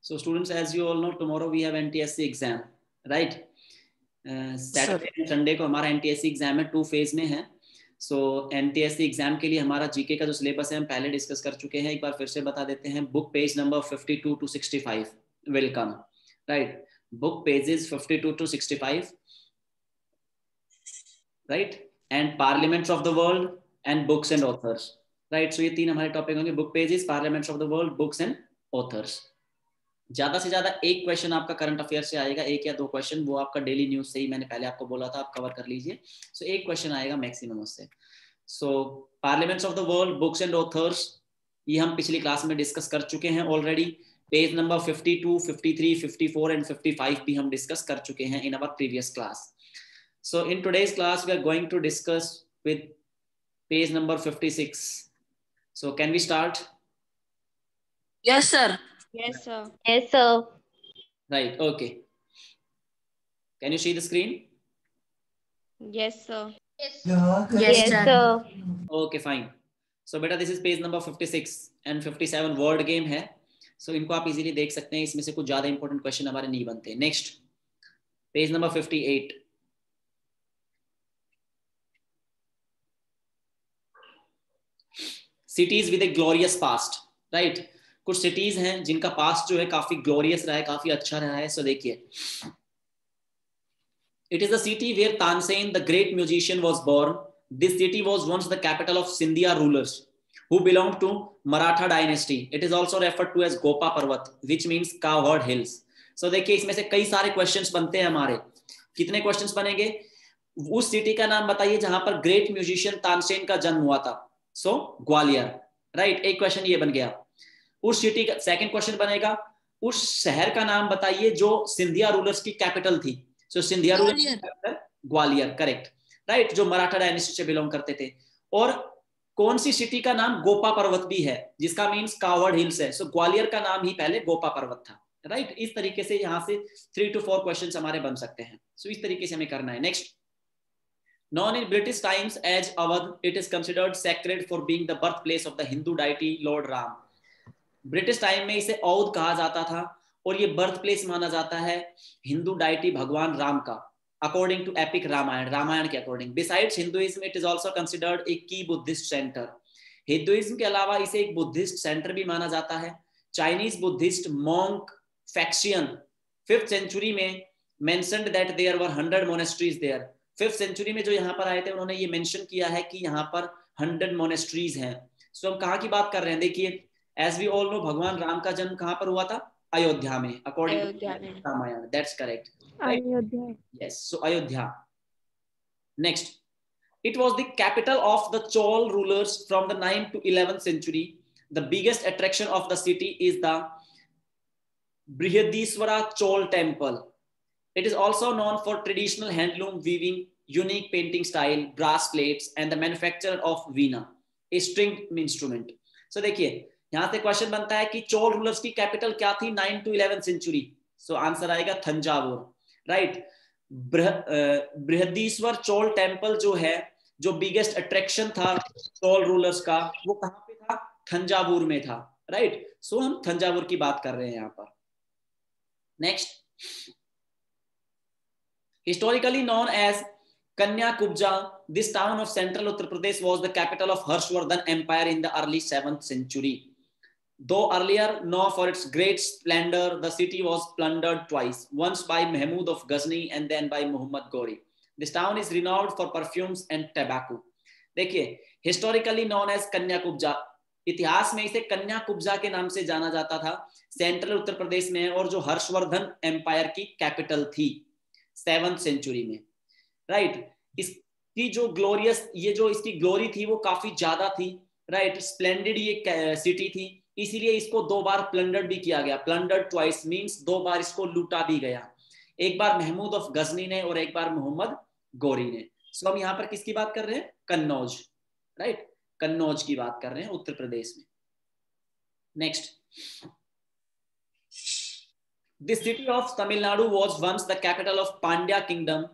So students, as you all know, tomorrow we have NTSC exam, right? Saturday and Sunday को हमारा NTSC exam है, 2 phase में है. सो NTSC exam के लिए हमारा जीके का जो सिलेबस है हम पहले डिस्कस कर चुके हैं. एक बार फिर से बता देते हैं. Book page number 52 to 65 will come, right? Book pages 52 to 65, right? And parliaments of the world and books and authors, right? So ये 3 हमारे टॉपिक होंगे. Book pages, parliaments of the world, books and authors. ज्यादा से ज्यादा एक question आपका current affair से आएगा, 1 या 2 क्वेश्चन. वो आपका डेली न्यूज से ही मैंने पहले आपको बोला था, आप कवर कर लीजिए. सो 1 क्वेश्चन आएगा मैक्सिमम उससे. So parliaments of the world, books and authors, ये हम पिछली क्लास में डिस्कस कर चुके हैं ऑलरेडी. पेज नंबर 52, 53, 54 एंड 55 भी हम डिस्कस कर चुके हैं in our previous class. So in today's class we are going to discuss with page number 56. So can we start? Yes, sir. Yes, sir. Yes, sir. Right, okay. Can you see the screen? Yes, sir. Yes, sir. Okay, fine. So beta, this is page number 56 and 57 word game है. So इनको आप easily देख सकते हैं. इसमें से कुछ ज्यादा इंपॉर्टेंट क्वेश्चन हमारे नहीं बनते. Next, page number 58. Cities with a glorious past, right? कुछ सिटीज हैं जिनका पास्ट जो है काफी ग्लोरियस रहा है, काफी अच्छा रहा है. सो देखिए, it is the city where Tansen the great musician was born. This city was once the capital of Scindia rulers who belonged to Maratha dynasty. It is also referred to as Gopa Parvat, which means cowherd hills. So देखिए, इसमें से कई सारे questions बनते हैं हमारे. कितने questions बनेंगे? उस सिटी का नाम बताइए जहां पर ग्रेट म्यूजिशियन तानसेन का जन्म हुआ था. सो ग्वालियर, राइट? एक क्वेश्चन ये बन गया. उस सिटी का सेकंड क्वेश्चन बनेगा, उस शहर का नाम बताइए जो सिंधिया रूलर्स की कैपिटल थी. So Scindia rulers, Gwalior, correct, right? जो मराठा डायनेस्टी से बिलोंग करते थे. और कौन सी सिटी का नाम गोपा पर्वत भी है, जिसका मींस कावड़ हिल्स है. सो ग्वालियर का नाम ही पहले गोपा पर्वत था, राइट? इस तरीके से यहां से 3 to 4 क्वेश्चंस हमारे बन सकते हैं. सो इस तरीके से हमें करना है. Next, known in British times as Awadh, it is considered sacred for being the birthplace of the Hindu deity Lord Ram. British time में इसे औध कहा जाता था और ये बर्थ प्लेस माना जाता है हिंदू डाइटी भगवान राम का, according to epic Ramayana, Ramayana के according. Besides Hinduism, it is also considered a key Buddhist centre. Hinduism के अलावा इसे एक बुद्धिस्ट सेंटर भी माना जाता है. Chinese Buddhist monk Faxian 5th century में mentioned that there were 100 monasteries there. 5th century में जो यहाँ पर आए थे उन्होंने ये मेंशन किया है कि यहाँ पर 100 मोनेस्ट्रीज हैं. सो हम कहाँ की बात कर रहे हैं? देखिए, एज वी ऑल नो, भगवान राम का जन्म कहाँ पर हुआ था? अयोध्या में, according to Ramayana. That's correct, Ayodhya. yes. So Ayodhya. Next, it was the capital of the Chol rulers from the 9th to 11th century. The biggest attraction of the city is the Brihadiswara Chol temple. It is also known for traditional handloom weaving, unique painting style, brass plates, and the manufacture of veena, a stringed instrument. So देखिए, यहाँ से question बनता है कि Chola rulers की capital क्या थी 9th to 11th century. So answer आएगा थंजावुर, राइट? बृहदीश्वर चोल टेम्पल जो है, जो बिगेस्ट अट्रैक्शन था चोल रूलर्स का, वो कहाँ पे था? थंजावुर में था, राइट? सो हम थंजावुर की बात कर रहे हैं यहाँ पर. Next, historically known as Kanyakubja, this town of central Uttar Pradesh was the capital of Harshvardhan Empire in the early 7th century. Though earlier known for its great splendor, the city was plundered twice, once by Mahmud of Ghazni and then by Muhammad Ghori. This town is renowned for perfumes and tobacco. देखिए, historically known as Kanyakubja, इतिहास में इसे कन्याकुब्जा के नाम से जाना जाता था, सेंट्रल उत्तर प्रदेश में, और जो हर्षवर्धन एम्पायर की कैपिटल थी 7th century में, राइट? इसकी जो ग्लोरियस, ये जो इसकी ग्लोरी थी वो काफी ज्यादा थी, राइट? स्प्लेंडेड ये सिटी थी, इसीलिए इसको 2 बार प्लंडर्ड भी किया गया. प्लंडर्ड ट्वाइस मींस 2 बार इसको लूटा भी गया, एक बार महमूद ऑफ गजनी ने और एक बार मोहम्मद गौरी ने. सो हम यहाँ पर किसकी बात कर रहे हैं? कन्नौज, राइट? कन्नौज की बात कर रहे हैं उत्तर प्रदेश में. Next, this city of Tamil Nadu was once the capital of Pandya kingdom.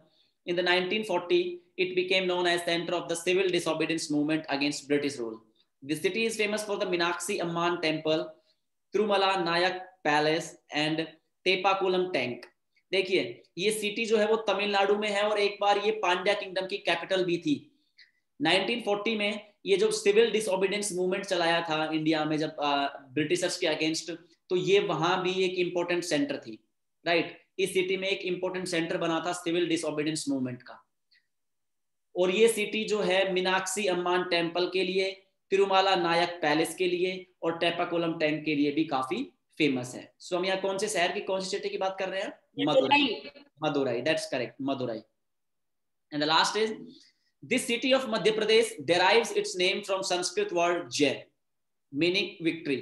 In the 1940, it became known as center of the civil disobedience movement against British rule. The city is famous for the Meenakshi Amman temple, Tirumala Nayak palace and Teppakulam tank. देखिए ये city जो है वो तमिलनाडु में है और एक बार ये पांड्या किंगडम की कैपिटल भी थी। 1940 में ये जो सिविल डिसओबीडियंस मूवमेंट चलाया था इंडिया में जब ब्रिटिशर्स के अगेंस्ट, तो ये वहां भी एक इंपॉर्टेंट सेंटर थी, राइट। इस सिटी में एक इंपॉर्टेंट सेंटर बना था सिविल डिसओबीडियंस मूवमेंट का। और ये सिटी जो है मीनाक्षी अम्मान टेम्पल के लिए, तिरुमाला नायक पैलेस के लिए और टेपाकुलम टैंक के लिए भी काफी फेमस है। सो हम यहाँ कौन से शहर की कौन सी सिटी की बात कर रहे हैं? Madurai. Madurai, that's correct, Madurai. And the last is this city of Madhya Pradesh derives its name from Sanskrit word जय मीनिंग विक्ट्री।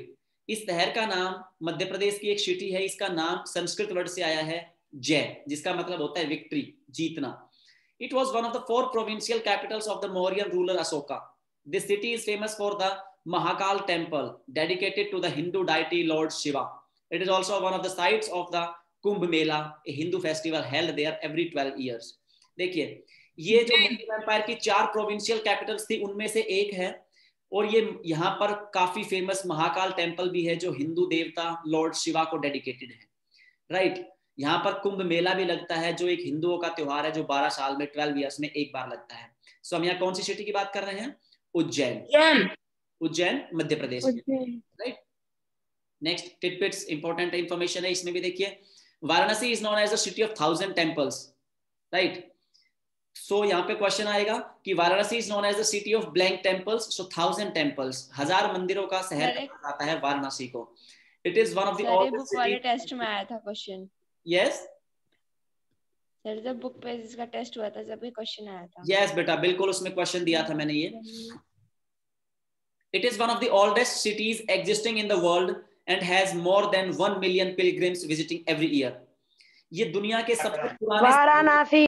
इस शहर का नाम, मध्य प्रदेश की एक सिटी है, इसका नाम संस्कृत वर्ड से आया है जय, जिसका मतलब होता है विक्ट्री, जीतना। It was one of the 4 provincial capitals of the Mauryan ruler Asoka. This city is famous for the Mahakal temple dedicated to the Hindu deity Lord Shiva. It is also one of the sites of the Kumbh Mela, a Hindu festival held there every 12 years. देखिए ये जो Mughal empire की 4 provincial Capitals थी उनमें से एक है, और ये यहाँ पर काफी फेमस महाकाल टेम्पल भी है जो हिंदू देवता लॉर्ड शिवा को डेडिकेटेड है, राइट। यहाँ पर कुंभ मेला भी लगता है जो एक हिंदुओं का त्योहार है जो 12 साल में 12 ईयर्स में एक बार लगता है। सो हम यहाँ कौन सी सिटी की बात कर रहे हैं? उज्जैन। उज्जैन मध्य प्रदेश में, right. Next tidbits, important information है इसमें भी। देखिए Varanasi is known as the city of 1000 temples, right. So यहाँ पे क्वेश्चन आएगा कि Varanasi is known as the city of blank temples, so 1000 temples, 1000 मंदिरों का शहर कहा जाता है वाराणसी को। It is one of the book वाले टेस्ट में आया था क्वेश्चन। यस सर जब बुक पे इसका टेस्ट हुआ था जब भी क्वेश्चन आया था। यस बेटा बिल्कुल, उसमें क्वेश्चन दिया था मैंने ये। It is one of the oldest cities existing in the world and has more than 1 million pilgrims visiting every year. ये दुनिया के सबसे पुराने वाराणसी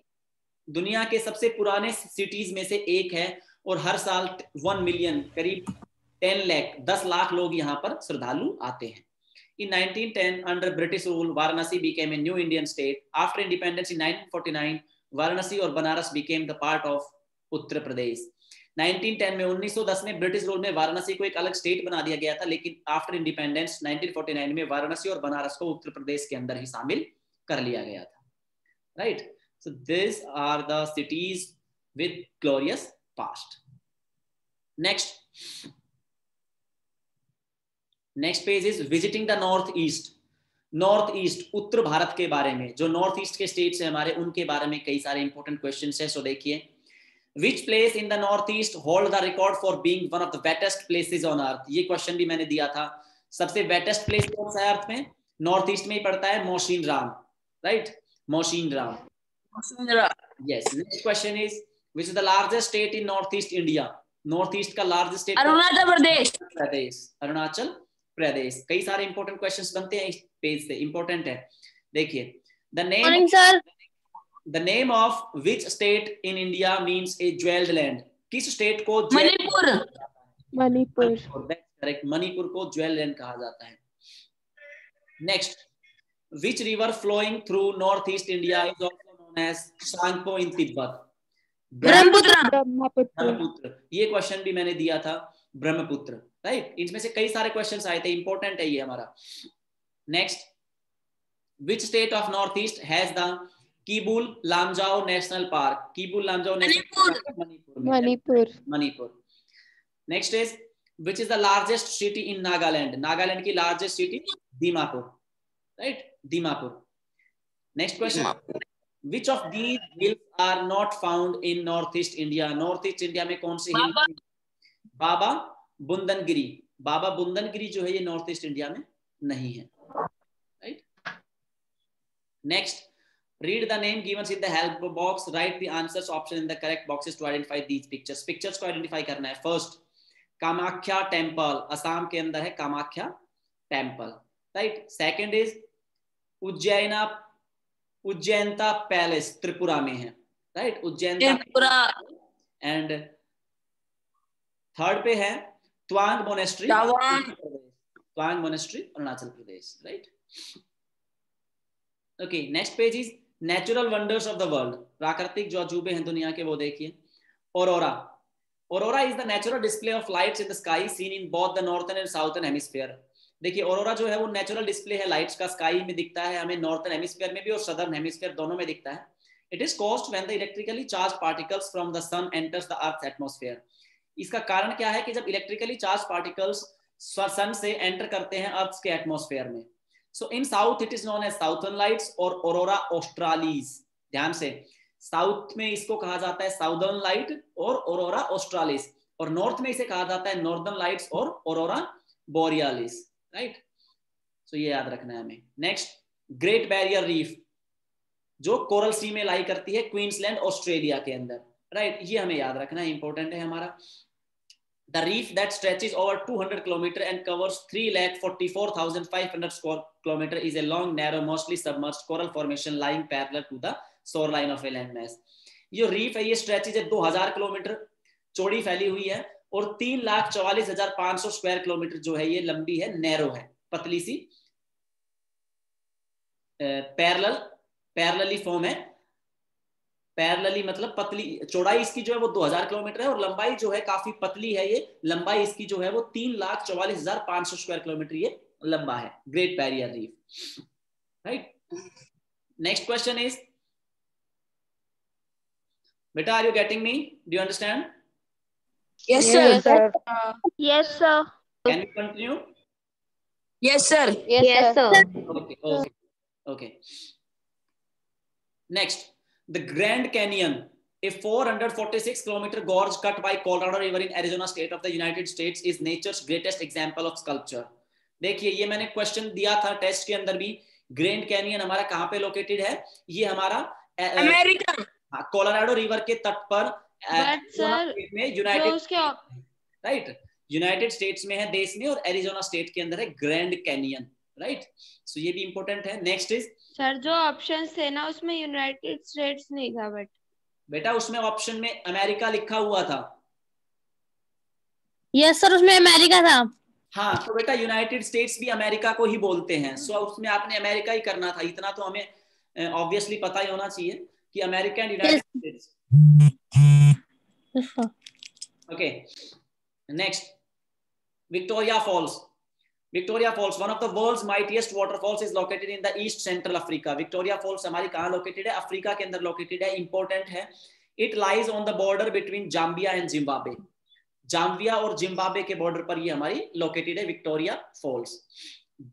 दुनिया के सबसे पुराने सिटीज में से एक है और हर साल 1 मिलियन करीब 10 लाख लोग यहाँ पर श्रद्धालु आते हैं। In 1910, under British rule, Varanasi became a new Indian state. After independence in 1949, Varanasi और Banaras became the part of Uttar Pradesh. 1910 में 1910 में ब्रिटिश रूल में वाराणसी को एक अलग स्टेट बना दिया गया था, लेकिन आफ्टर इंडिपेंडेंस 1949 में वाराणसी और बनारस को उत्तर प्रदेश के अंदर ही शामिल कर लिया गया था, right. So this are the cities with glorious past. Next page is visiting the north east. North east उत्तर भारत के बारे में, जो नॉर्थ ईस्ट के स्टेट्स हैं हमारे, उनके बारे में कई सारे इंपॉर्टेंट क्वेश्चंस हैं। सो देखिए, which place in the north east hold the record for being one of the wettest places on earth. ये क्वेश्चन भी मैंने दिया था। सबसे वेटेस्ट प्लेस कौन सा है अर्थ में? नॉर्थ ईस्ट में ही पड़ता है Mawsynram, right, Mawsynram. Yes. Next question is which is the largest state in north east India. North east का लार्जेस्ट स्टेट अरुणाचल प्रदेश। अरुणाचल प्रदेश। कई सारे इंपॉर्टेंट क्वेश्चंस बनते हैं इस पेज से, इंपॉर्टेंट है। देखिए, the name of which state in India means A jewelled land. किस स्टेट को? मणिपुर। करेक्ट, मणिपुर को ज्वेल्ड लैंड कहा जाता है। Next, which river flowing through north east India is also known as Tsangpo in Tibet. Brahmaputra. ये क्वेश्चन भी मैंने दिया था, ब्रह्मपुत्र, राइट। इसमें से कई सारे क्वेश्चंस आए थे, इंपॉर्टेंट है ये हमारा। Next, which state of north east has the Keibul Lamjao national park. Keibul Lamjao national park Manipur. Next is which is the largest city in Nagaland. Nagaland की largest city Dimapur, right, Dimapur. Next question, which of these hills are not found in north east India. North east India में कौन से हिल? बाबा बुंदनगिरी। बाबा बुंदनगिरी जो है ये north east India में नहीं है, right. Next, read the name given in the help box, write the answers option in the correct boxes to identify these pictures. Pictures को आइडेंटिफाई करना है। फर्स्ट, कामाख्या टेम्पल, असम के अंदर है Kamakhya temple, right. Second is Ujjayanta palace, Tripura में है, right, Ujjayanta. And third पे है Tawang monastery, Tawang monastery Arunachal Pradesh, right. Okay, next page is natural wonders of the world. प्राकृतिक जो अजूबे हैं दुनिया के, वो देखिए। Aurora. Aurora is the natural display of lights in the sky seen in both the northern and southern hemisphere. देखिए aurora जो है वो नेचुरल डिस्प्ले है लाइट्स का, स्काई में दिखता है हमें, नॉर्थर्न हेमिस्फीयर में भी और सदर्न हेमिस्फीयर दोनों में दिखता है. It is caused when the electrically charge particles from the sun enters the earth atmosphere. इसका कारण क्या है कि जब इलेक्ट्रिकली चार्ज पार्टिकल्स सन से एंटर करते हैं अर्थ के एटमॉस्फेयर में. So in south it is known as southern lights और ऑरोरा ऑस्ट्रालिस. ध्यान से, साउथ में इसको कहा जाता है साउदर्न लाइट और ऑरोरा ऑस्ट्रालिस, और नॉर्थ में इसे कहा जाता है नॉर्दर्न लाइट्स और ऑरोरा बोरियालिस. राइट, सो ये याद रखना है हमें. नेक्स्ट, ग्रेट बैरियर रीफ जो कोरल सी में लाई करती है क्वींसलैंड ऑस्ट्रेलिया के अंदर. राइट, ये हमें याद रखना है, इंपॉर्टेंट है हमारा. The reef that stretches over 200 km and covers 3,44,500 square kilometer is a long, narrow, mostly submerged coral formation lying parallel to the shoreline of a landmass. ये रीफ है, ये स्ट्रेचेज है 2000 किलोमीटर चौड़ी फैली हुई है और 3,44,500 स्क्वायर किलोमीटर जो है ये लंबी है, नैरो है, पतली सी, पैरेलली फॉर्म है. पैरेलली मतलब पतली, चौड़ाई इसकी जो है वो 2000 किलोमीटर है और लंबाई जो है काफी पतली है. ये लंबाई इसकी जो है वो 3,44,500 स्क्वायर किलोमीटर ये लंबा है, great barrier reef. Right, next question is, बेटा are you getting me, do you understand? Yes, sir. Yes, sir. Can you continue? Yes, sir. Yes, sir. Okay. Next, the Grand Canyon, a 446-kilometer gorge cut by Colorado River in Arizona state of the United States, is nature's greatest example of sculpture. देखिए ये मैंने question दिया था test के अंदर भी. Grand canyon हमारा कहाँ पे लोकेटेड है? ये हमारा अमेरिका, कोलोराडो रिवर के तट पर में यूनाइटेड स्टेट्स में है देश में, और एरिजोना स्टेट के अंदर है ग्रैंड कैनियन. राइट, सो ये भी इंपॉर्टेंट है. नेक्स्ट इज, सर जो ऑप्शंस थे ना उसमें यूनाइटेड स्टेट्स नहीं था, बट बेटा उसमें ऑप्शन में अमेरिका लिखा हुआ था. यस सर, उसमें अमेरिका था. हाँ, तो बेटा यूनाइटेड स्टेट्स भी अमेरिका को ही बोलते हैं, सो उसमें आपने अमेरिका ही करना था. इतना तो हमें ऑब्वियसली पता ही होना चाहिए कि America and United states. Okay, next, Victoria Falls. Victoria Falls, one of the world's mightiest waterfalls, is located in the East Central Africa. Victoria Falls हमारी कहाँ located है? अफ्रीका के अंदर located है. Important है. It lies on the border between Zambia and Zimbabwe. Zambia और Zimbabwe के border पर ये हमारी located है Victoria Falls.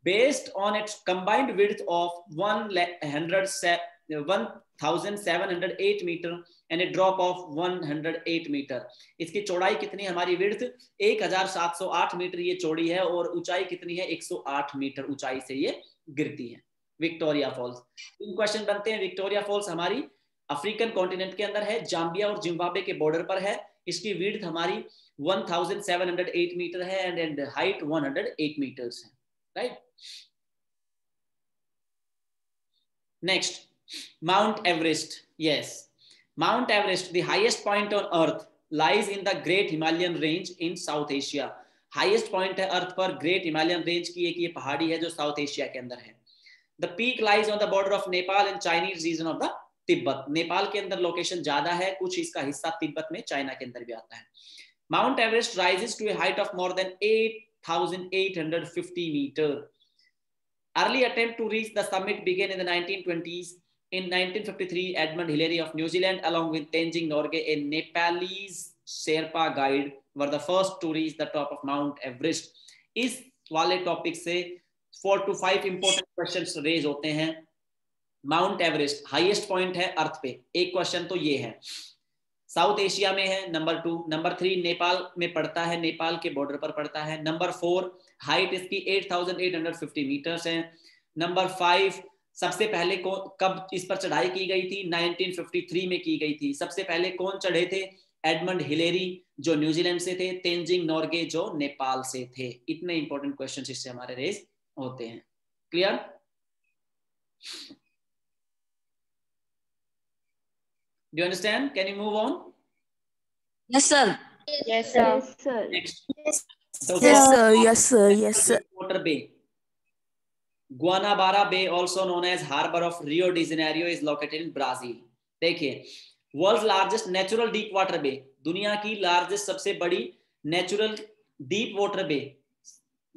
Based on its combined width of 1,708 meter and a drop of 108 meter. इसकी चौड़ाई कितनी है हमारी? विड्थ 1,708 मीटर ये चौड़ी है और ऊंचाई कितनी है? 108 मीटर ऊंचाई से ये गिरती है विक्टोरिया फॉल्स. तीन क्वेश्चन बनते हैं. विक्टोरिया फॉल्स हमारी अफ्रीकन कॉन्टिनेंट के अंदर है, जाम्बिया और जिम्बाब्वे के बॉर्डर पर है. इसकी विड्थ हमारी 1,708 मीटर है एंड हाइट 108 मीटर्स है. Right, next, Mount Everest. Yes, Mount Everest, the highest point on earth, lies in the Great Himalayan Range in South Asia. Highest point है अर्थ पर ग्रेट हिमालयन रेंज की एक ये पहाड़ी है जो साउथ एशिया के अंदर है. The peak lies on the border of Nepal and Chinese region of the Tibet. Nepal के अंदर लोकेशन ज्यादा है, कुछ इसका हिस्सा तिब्बत में, चाइना के अंदर भी आता है. Mount Everest rises to a height of more than 8,850 meter. Early attempt to reach the summit began in the 1920s. In 1953, Edmund Hillary of New Zealand, along with Tenzing Norgay, a Nepalese Sherpa guide, were the first to reach the top of Mount Everest. इस वाले topic से 4 to 5 important questions raise होते हैं. Mount Everest highest point है अर्थ पे. एक question तो ये है, साउथ एशिया में है. नंबर 2. नंबर 3 नेपाल में पड़ता है, नेपाल के बॉर्डर पर पड़ता है. नंबर 4 हाइट इसकी 8,850 मीटर्स है. नंबर 5 सबसे पहले कब इस पर चढ़ाई की गई थी? 1953 में की गई थी. सबसे पहले कौन चढ़े थे? एडमंड हिलेरी जो न्यूजीलैंड से थे, तेंजिंग नॉर्गे जो नेपाल से थे. इतने इंपॉर्टेंट क्वेश्चंस इससे हमारे रेज होते हैं. Clear? Do you understand? Can you move on? Yes, sir. yes sir. Yes, sir. Next. Yes, sir. Yes, sir. Yes, sir. Water Bay. Guanabara Bay, also known as Harbor of Rio de Janeiro, is located in Brazil. देखिए, world largest natural deep water bay, दुनिया की largest सबसे बड़ी natural deep water bay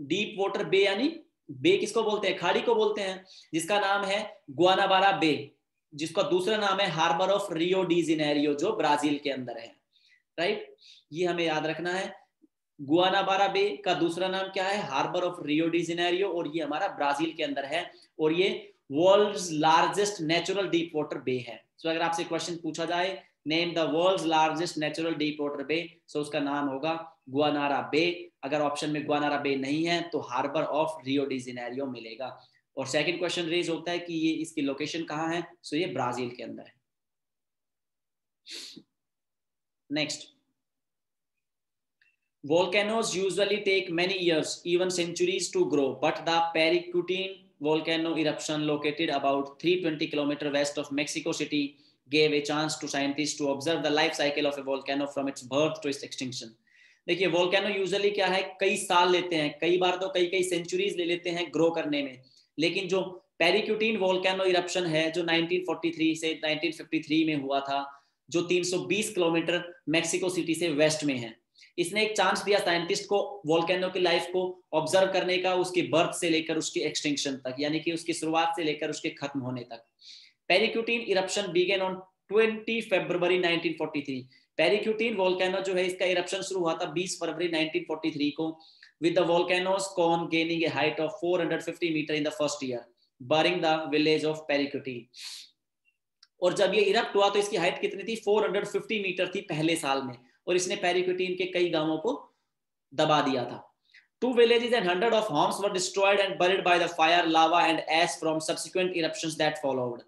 deep water bay, यानी bay किसको बोलते हैं, खाड़ी को बोलते हैं, जिसका नाम है गुआनाबारा बे, जिसका दूसरा नाम है harbour of Rio de Janeiro, जो ब्राजील के अंदर है, राइट। ये हमें याद रखना है, गुआनाबारा बे का दूसरा नाम क्या है, harbour of Rio de Janeiro, और ये हमारा ब्राजील के अंदर है, और ये world's largest natural deep water bay है। सो अगर आपसे क्वेश्चन पूछा जाए name the world's largest natural deep water bay, so उसका नाम होगा गुआनारा बे। अगर ऑप्शन में गुआनारा बे नहीं है तो harbour of Rio de Janeiro मिलेगा। और सेकंड क्वेश्चन रेज होता है कि ये इसकी लोकेशन कहाँ है, सो ये ब्राजील के अंदर है। Next, volcanoes usually take many years, even centuries to grow, but the Paricutin volcano eruption located about 320 km west of Mexico City gave a chance to scientists to observe the life cycle of a volcano from its birth to its extinction. देखिए volcano usually क्या है, कई साल लेते हैं, कई बार तो कई सेंचुरीज ले लेते हैं ग्रो करने में, लेकिन जो पेरिक्यूटिन वोल्केनो इरप्शन है जो 1943 से 1953 में हुआ था, जो 320 किलोमीटर मेक्सिको सिटी से वेस्ट में है, इसने एक चांस दिया साइंटिस्ट को वोल्केनो की लाइफ को ऑब्जर्व करने का, उसकी बर्थ से लेकर उसकी एक्सटिंक्शन तक, यानी कि उसकी शुरुआत से लेकर उसके खत्म होने तक। पेरिक्यूटिन इरप्शन बिगेन ऑन 20 फरवरी 1943। पेरिक्यूटिन वोल्केनो जो है इसका इरप्शन शुरू हुआ था 20 फरवरी 1943 को, with the volcano's cone gaining a height of 450 meter in the first year, burning the village of Paricutin। और जब ये इरप्ट हुआ तो इसकी हाइट कितनी थी, 450 मीटर थी पहले साल में, और इसने पेरिक्यूटिन के कई गांवों को दबा दिया था। 2 villages and 100 of homes were destroyed and buried by the fire, lava and ash from subsequent eruptions that followed।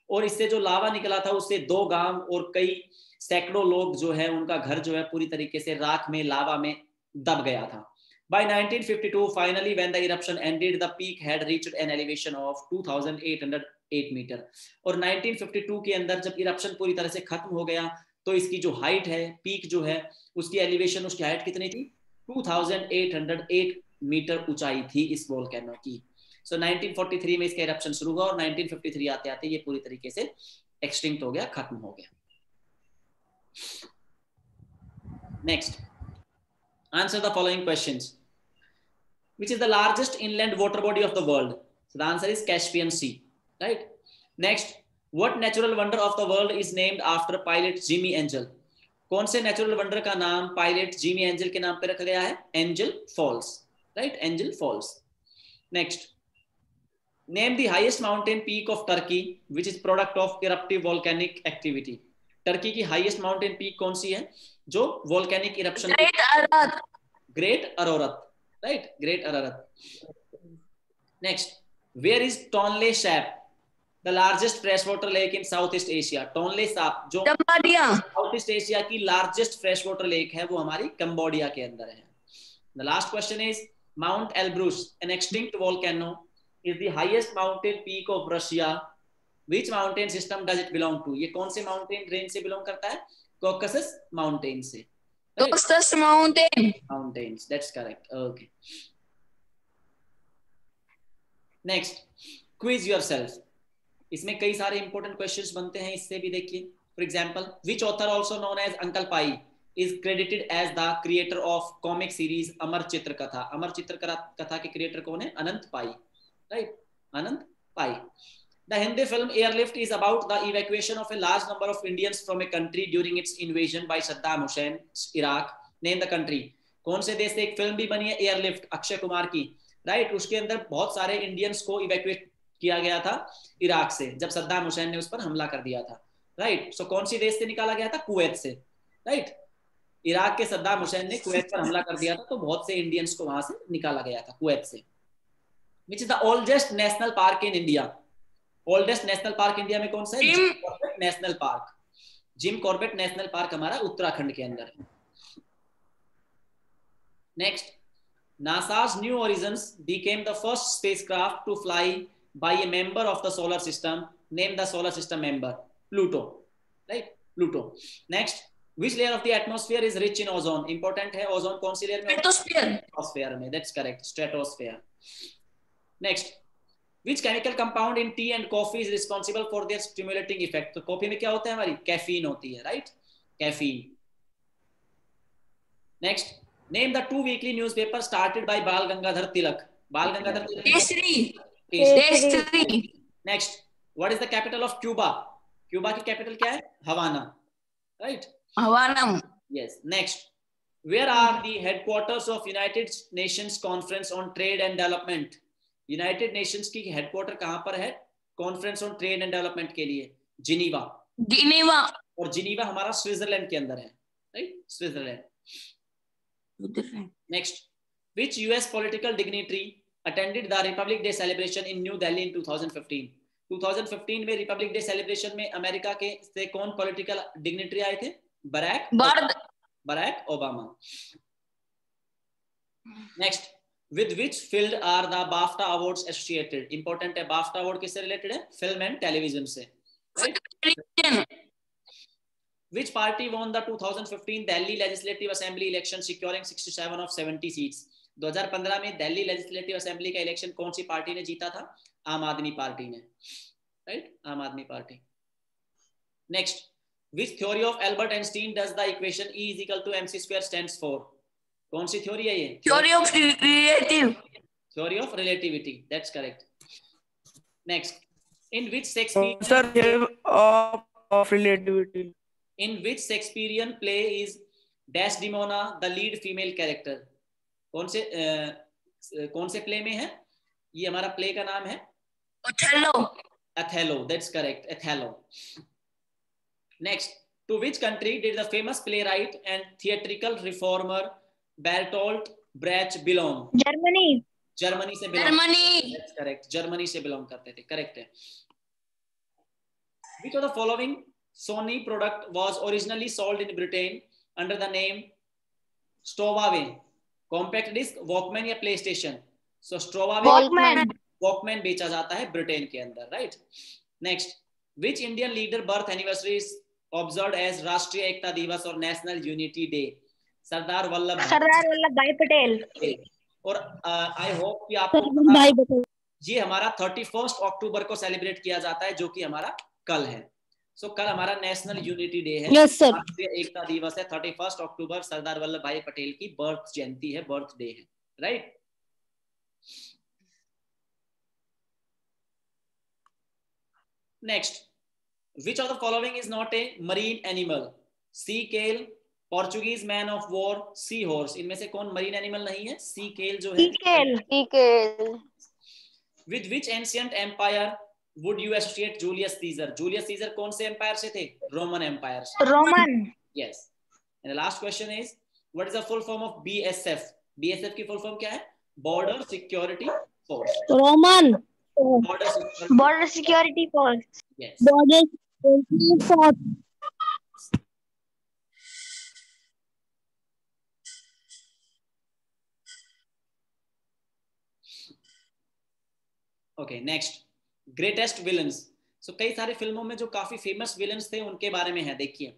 और इससे जो लावा निकला था उससे 2 गांव और कई सैकड़ों लोग जो है उनका घर जो है पूरी तरीके से राख में, लावा में दब गया था। By 1952, finally, when the eruption ended, the peak had reached an elevation of 2,808 meter। और 1952 के अंदर जब इरप्शन पूरी तरह से खत्म हो गया तो इसकी जो हाइट है, पीक जो है, उसकी एलिवेशन, उसकी हाइट कितनी थी, 2,808 मीटर ऊंचाई थी इस वोल्केनो की। सो 1943 में इसका इरप्शन शुरू हुआ और 1953 आते आते ये पूरी तरीके से एक्सटिंक्ट हो गया, खत्म हो गया। Next, answer the following questions. Which is the largest inland water body of the world? So the answer is Caspian Sea, right? Next, what natural wonder of the world is named after pilot Jimmy Angel? कौन से natural wonder का नाम pilot Jimmy Angel के नाम पे रखा गया है? Angel Falls, right? Angel Falls. Next, name the highest mountain peak of Turkey which is product of eruptive volcanic activity. Turkey की हाईएस्ट माउंटेन पीक कौन सी है जो volcanic eruption? Great Ararat. Great Ararat, right, Great Ararat. Next, where is Tonle Sap, the largest fresh water lake in South East Asia? Tonle Sap जो South East Asia की largest fresh water lake है वो हमारी Cambodia के अंदर है। The last question is Mount Elbrus, an extinct volcano, is the highest mountain peak of Russia. Which mountain system does it belong to? ये कौन से माउंटेन रेंज से बिलोंग करता है? कॉकसस माउंटेन से। Caucasus mountain, mountains, that's correct. Okay, next, quiz yourself. इसमें कई सारे इंपॉर्टेंट क्वेश्चंस बनते हैं, इससे भी देखिए। For example, which author also known as uncle Pai is credited as the creator of comic series Amar Chitra Katha? Amar Chitra Katha के क्रिएटर कौन है? Anant Pai, right, Anant Pai. The Hindi film Airlift is about the evacuation of a large number of Indians from a country during its invasion by Saddam Hussein's Iraq. Name the country. कौन से देश से एक film भी बनी है एयरलिफ्ट, अक्षय कुमार की, राइट? उसके अंदर बहुत सारे इंडियंस को इवैक्यूएट किया गया था इराक से जब सद्दाम हुसैन ने उस पर हमला कर दिया था, राइट? सो कौन सी देश से निकाला गया था? कुवैत से, राइट? इराक के सद्दाम हुसैन ने कुवैत पर हमला कर दिया था तो बहुत से इंडियंस को वहां से निकाला गया था कुवैत से। Which is the oldest national park in India? Oldest national park India में कौन सा है? Jim Corbett national park. Jim Corbett national park हमारा उत्तराखंड के अंदर है। Next, NASA's New Horizons became the first spacecraft to fly by a member of the solar system. Name the solar system member. Pluto, right? Pluto. Next, which layer of the atmosphere is rich in ozone? Important है, ozone कौन सी layer में? Stratosphere में, that's correct, stratosphere. Next, which chemical compound in tea and coffee is responsible for their stimulating effect? तो coffee में क्या होता है? हमारी कैफीन होती है, right? Caffeine. Next, Name the 2 weekly newspaper started by Bal Gangadhar Tilak. Bal Gangadhar Tilak. Kesari. Kesari. Kesari. Next, what is the capital of Cuba? Cuba की capital क्या है? Havana. Right? Havanam. Yes. Next, where are the headquarters of United Nations Conference on Trade and Development? United Nations की headquarter कहाँ पर है? Conference on Trade and Development के लिए Geneva. Geneva. और जिनीवा हमारा स्विट्जरलैंड के अंदर है, right? Switzerland. Next, which US political dignitary attended the Republic Day celebration in New Delhi in 2015? 2015 में Republic Day celebration में अमेरिका के से कौन political dignitary आए थे? Barack Obama. Next, with which field are the BAFTA awards associated? Important है, BAFTA award किससे related है? Film and television से. Right? Which party won the 2015 Delhi Legislative Assembly election, securing 67 of 70 seats? 2015 में Delhi legislative assembly का election कौन सी party ने जीता था? आम आदमी पार्टी ने, राइट? आम आदमी party. Next, which theory of Albert Einstein does the equation E is equal to mc square stands for? कौन सी थ्योरी है ये? Theory of relative. Theory of relativity. That's correct. Next, in which Shakespearean Sir, of relativity. In which Shakespearean play is Desdemona the lead female character? कौन से play में है? ये हमारा play का नाम है Othello. Othello. That's correct. Othello. Next, to which country did the famous playwright and theatrical reformer Bertolt Brecht belong? Germany. Germany से belong. Germany. That's correct. Germany से belong करते थे. Correct है. Which of the following Sony product was originally sold in Britain under the name Stowaway? Compact disc, Walkman या PlayStation? So Stowaway. Walkman बेचा जाता है Britain के अंदर, right? Next, which Indian leader birth anniversary is observed as राष्ट्रीय एकता दिवस और national unity day? Sardar Vallabh भाई पटेल. और आई होप कि आपको ये हमारा 31 अक्टूबर को सेलिब्रेट किया जाता है, जो कि हमारा कल है. सो कल हमारा नेशनल यूनिटी डे है. राष्ट्रीय एकता दिवस है. 31 अक्टूबर सरदार वल्लभ भाई पटेल की बर्थ जयंती है, बर्थ डे है, right? Next, which of the following is not a marine animal? Sea kale, Portuguese man of war, seahorse. इनमें से कौन marine animal नहीं है? Sea kale जो है. Sea kale. With which ancient empire would you associate Julius Caesar? Julius Caesar कौन से empire से थे? Roman Empire. Roman. Yes. And the last question is, what is the full form of BSF? BSF की full form क्या है? Border Security Force. Roman. Border Security Force. Yes. Border Security Force. Okay, next, greatest villains. So कई सारे फिल्मों में जो काफी famous villains थे उनके बारे में है. देखिए,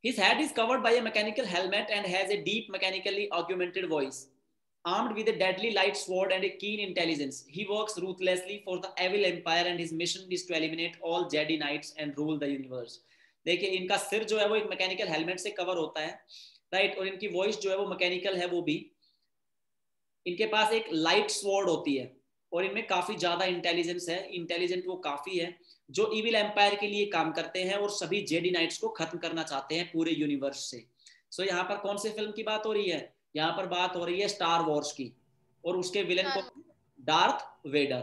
his head is covered by a mechanical helmet and has a deep mechanically augmented voice. Armed with a deadly light sword and a keen intelligence, he works ruthlessly for the evil empire and his mission is to eliminate all Jedi Knights and rule the universe. देखिए, इनका सिर जो है वो एक mechanical helmet से cover होता है, राइट? और इनकी वॉइस जो है वो मैकेनिकल है. वो भी इनके पास एक लाइट स्वॉर्ड होती है और इनमें काफी ज्यादा इंटेलिजेंस है. इंटेलिजेंट वो काफी है जो इविल एम्पायर के लिए काम करते हैं और सभी जेडी नाइट्स को खत्म करना चाहते हैं पूरे यूनिवर्स से. सो यहाँ पर कौन से फिल्म की बात हो रही है? यहाँ पर बात हो रही है स्टार वॉर्स की, और उसके विलन को Darth Vader,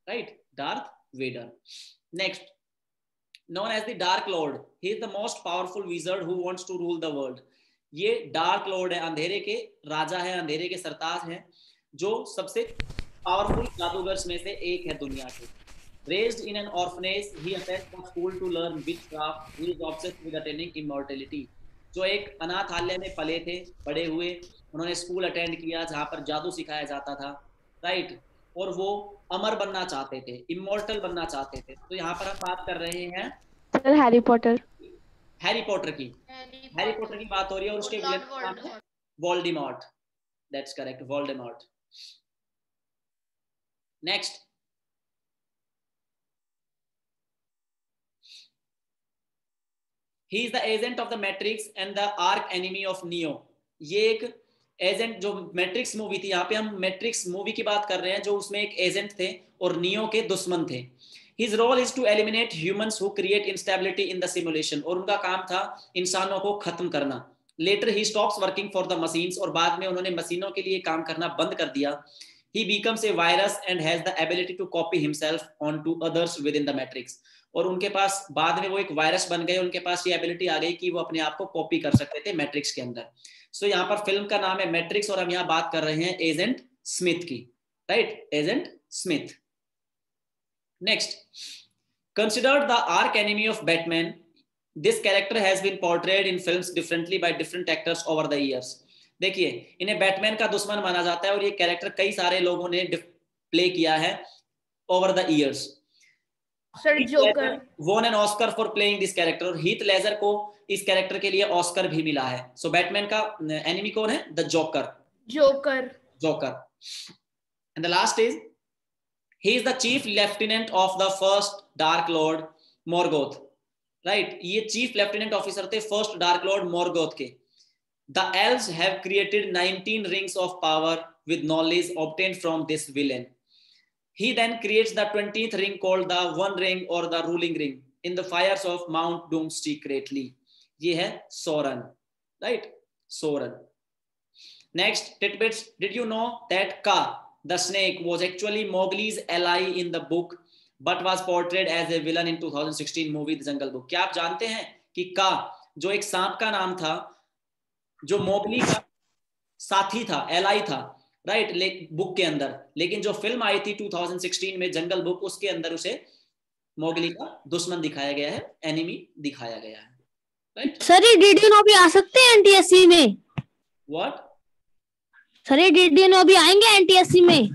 right? Darth Vader. Next, known as the Dark Lord, he is the most powerful wizard who wants to rule the world. ये डार्क लॉर्ड है, अंधेरे के राजा है, अंधेरे के सरताज है, जो सबसे पावरफुल जादूगर्स में से एक है दुनिया के. Raised in an orphanage, he attends the school to learn witchcraft. He is obsessed with attaining immortality. जो एक अनाथालय में पले थे, बड़े हुए, उन्होंने स्कूल अटेंड किया जहाँ पर जादू सिखाया जाता था, राइट? और वो अमर बनना चाहते थे, इमॉर्टल बनना चाहते थे. तो यहाँ पर हम बात कर रहे हैं हैरी पॉटर. हैरी पॉटर की बात हो रही है और उसके विलेन का नाम है Voldemort. That's correct, Voldemort. Next, he is the agent of the Matrix and the arch enemy of Neo. ये एक एजेंट, जो मैट्रिक्स मूवी थी, यहाँ पे हम मैट्रिक्स मूवी की बात कर रहे हैं, जो उसमें एक एजेंट थे और नियो के दुश्मन थे. His role is to eliminate humans who create instability in the simulation. और उनका काम था इंसानों को खत्म करना. Later he stops working for the machines. और बाद में उन्होंने मशीनों के लिए काम करना बंद कर दिया. He becomes a virus and has the ability to copy himself onto others within the matrix. और उनके पास बाद में वो एक वायरस बन गए, उनके पास ये एबिलिटी आ गई कि वो अपने आप को कॉपी कर सकते थे मैट्रिक्स के अंदर. सो यहाँ पर फिल्म का नाम है मैट्रिक्स और हम यहाँ बात कर रहे हैं एजेंट स्मिथ की. Right, agent Smith. Next, considered the arch enemy of Batman, this character has been portrayed in films differently by different actors over the years. देखिए, इन्हें बैटमैन का दुश्मन माना जाता है और ये कैरेक्टर कई सारे लोगों ने प्ले किया है over the years. Sir, Joker. Won an Oscar for playing this character. और हीथ लेजर को इस कैरेक्टर के लिए ऑस्कर भी मिला है. सो बैटमैन का एनिमी कौन है? The joker. Joker. And the last is, he is the chief lieutenant of the first Dark Lord Morgoth. Right, ये chief lieutenant officer थे first Dark Lord Morgoth के. The elves have created 19 rings of power with knowledge obtained from this villain. He then creates the 20th ring called the One Ring or the Ruling Ring in the fires of Mount Doom secretly. ये है Sauron. Right, Sauron. Next tidbits. Did you know that Ka, the snake, was actually Mowgli's ally in the book, but was portrayed as a villain in 2016 movie The Jungle Book? क्या आप जानते हैं कि का, जो एक सांप का नाम था, जो मोगली का साथी था, एलाई था, राइट, बुक के अंदर, लेकिन जो फिल्म आई थी 2016 में जंगल बुक, उसके अंदर उसे मोगली का दुश्मन दिखाया गया है, एनिमी दिखाया गया है. राइट. सर, ये डीडी नो भी आ सकते हैं एनटीएससी में? व्हाट? सर, ये डीडी नो भी आएंगे एनटीएससी में?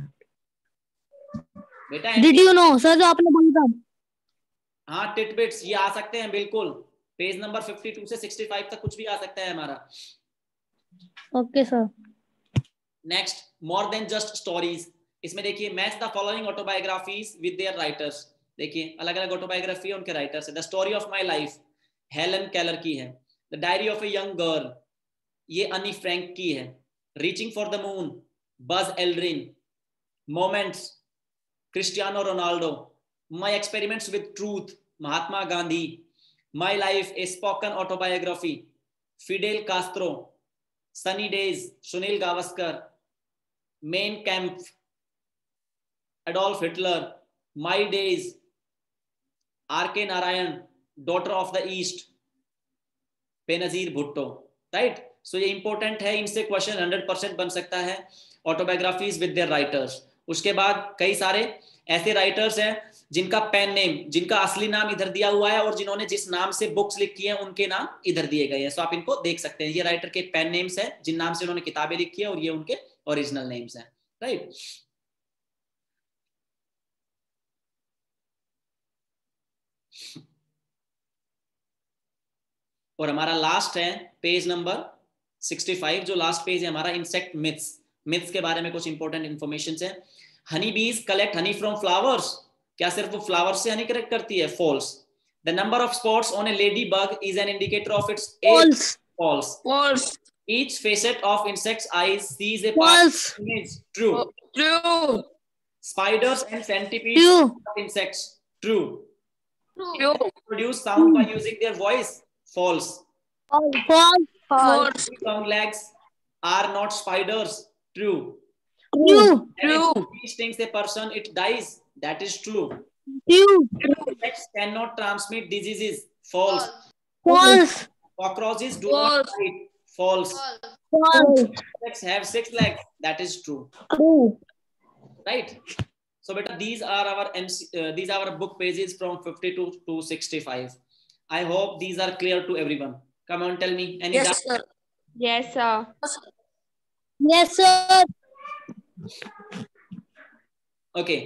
बेटा डीडी नो सर, जो आपने बोला था. हाँ, टिटबिट्स ये आ सकते हैं बिल्कुल. पेज नंबर 52 से 65 तक कुछ भी आ सकता है हमारा. Okay sir. Next, more than just stories. इसमें देखिए, match the following autobiographies with their writers. देखिए, अलग अलग ऑटोबायोग्राफी है, उनके राइटर्स है. The story of my life, Helen Keller की है. The diary of a young girl, ये अनी फ्रैंक की है. Reaching for the moon, Buzz Aldrin. Moments, Cristiano Ronaldo. My experiments with truth, Mahatma Gandhi. My life, A spoken autobiography, Fidel Castro. Sunny days, Sunil Gavaskar. Mein Kampf, Adolf Hitler. My days, R K. Narayan. Daughter of the east, Benazir Bhutto. Right. So ये important है, इनसे question 100% बन सकता है. Autobiographies with their writers. उसके बाद कई सारे ऐसे राइटर्स हैं जिनका पेन नेम, जिनका असली नाम इधर दिया हुआ है, और जिन्होंने जिस नाम से बुक्स लिखी है उनके नाम इधर दिए गए हैं. सो आप इनको देख सकते हैं. ये राइटर के पेन नेम्स हैं जिन नाम से उन्होंने किताबें लिखी है, और ये उनके ओरिजिनल नेम्स हैं. राइट. और हमारा लास्ट है पेज नंबर 65, जो लास्ट पेज है हमारा, इंसेक्ट मिथ्स. मिथ्स के बारे में कुछ इंपॉर्टेंट इंफॉर्मेशन है. हनी बीज कलेक्ट हनी फ्रॉम फ्लावर्स. क्या सिर्फ वो फ्लावर्स से हनी कलेक्ट करती है? False. The number of spots on a ladybug is an indicator of its age. False. False. Each facet of insect's eyes sees a part of image. True. True. Spiders and centipedes True. are insects. True. True. Produce sound by using their voice. False. False. False. Long legs are not spiders. True. True. And if True. bee stings a person, it dies. That is true. True. Insects cannot transmit diseases. False. False. Cockroaches do not False. bite. False. False. Insects have 6 legs. That is true. True. Right. So beta, these are our book pages from 52 to 65. I hope these are clear to everyone. Come on, tell me any Yes, doubt? sir. Yes, sir. Yes, sir. Okay.